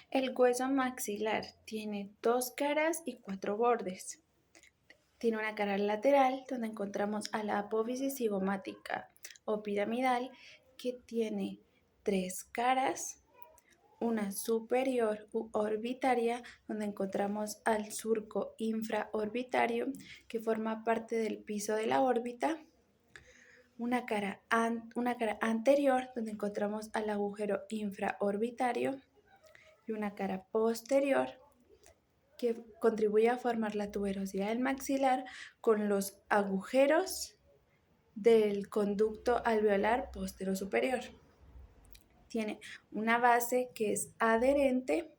El hueso maxilar tiene dos caras y cuatro bordes. Tiene una cara lateral donde encontramos a la apófisis cigomática o piramidal que tiene tres caras, una superior u orbitaria donde encontramos al surco infraorbitario que forma parte del piso de la órbita, una cara anterior donde encontramos al agujero infraorbitario y una cara posterior que contribuye a formar la tuberosidad del maxilar con los agujeros del conducto alveolar posterior-superior. Tiene una base que es adherente,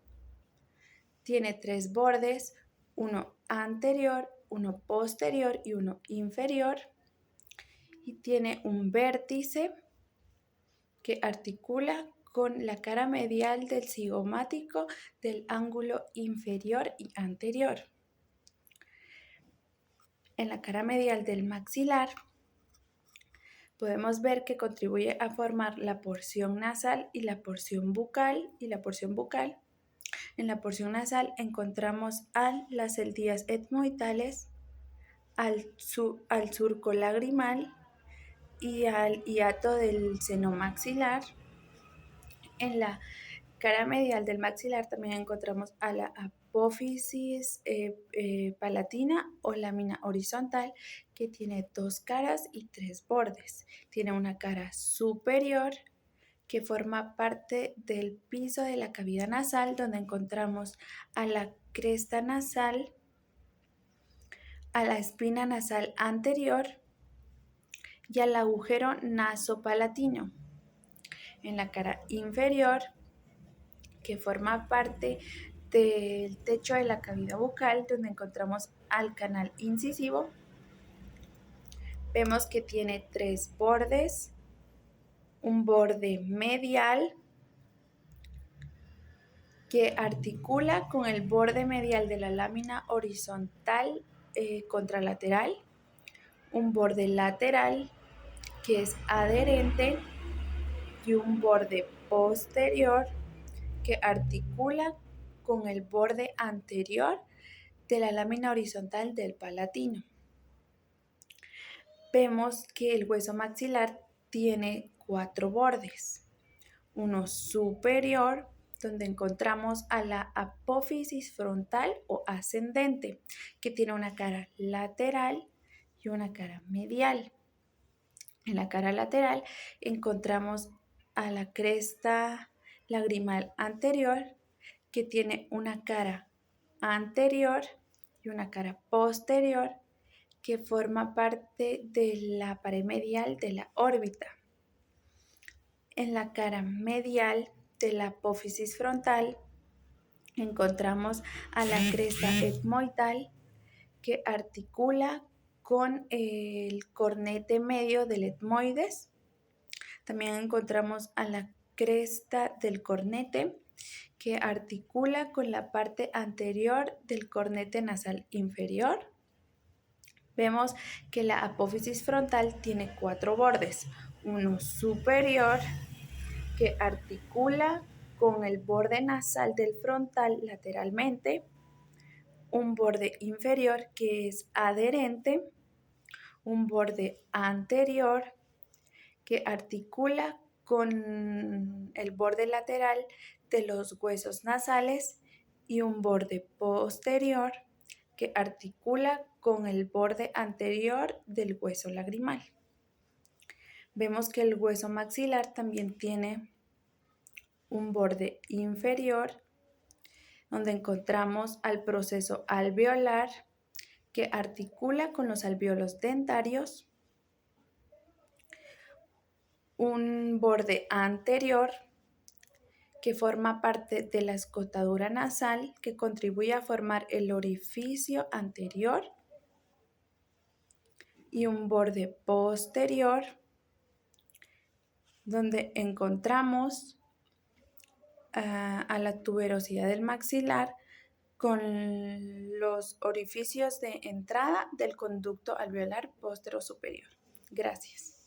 tiene tres bordes, uno anterior, uno posterior y uno inferior, y tiene un vértice que articula con la cara medial del cigomático del ángulo inferior y anterior. En la cara medial del maxilar podemos ver que contribuye a formar la porción nasal y la porción bucal En la porción nasal encontramos las celdillas etmoidales, al surco lagrimal y al hiato del seno maxilar. En la cara medial del maxilar también encontramos a la apófisis palatina o lámina horizontal que tiene dos caras y tres bordes. Tiene una cara superior que forma parte del piso de la cavidad nasal donde encontramos a la cresta nasal, a la espina nasal anterior y al agujero nasopalatino. En la cara inferior, que forma parte del techo de la cavidad bucal, donde encontramos al canal incisivo, vemos que tiene tres bordes, un borde medial que articula con el borde medial de la lámina horizontal contralateral, un borde lateral que es adherente y un borde posterior que articula con el borde anterior de la lámina horizontal del palatino. Vemos que el hueso maxilar tiene cuatro bordes, uno superior, donde encontramos a la apófisis frontal o ascendente, que tiene una cara lateral y una cara medial. En la cara lateral encontramos a la cresta lagrimal anterior, que tiene una cara anterior y una cara posterior, que forma parte de la pared medial de la órbita. En la cara medial de la apófisis frontal encontramos a la cresta etmoidal que articula con el cornete medio del etmoides. También encontramos a la cresta del cornete que articula con la parte anterior del cornete nasal inferior. Vemos que la apófisis frontal tiene cuatro bordes, uno superior que articula con el borde nasal del frontal lateralmente, un borde inferior que es adherente, un borde anterior que articula con el borde lateral de los huesos nasales y un borde posterior que articula con el borde anterior del hueso lagrimal. Vemos que el hueso maxilar también tiene un borde inferior donde encontramos al proceso alveolar que articula con los alvéolos dentarios, un borde anterior que forma parte de la escotadura nasal que contribuye a formar el orificio anterior y un borde posterior donde encontramos a la tuberosidad del maxilar con los orificios de entrada del conducto alveolar posterior superior. Gracias.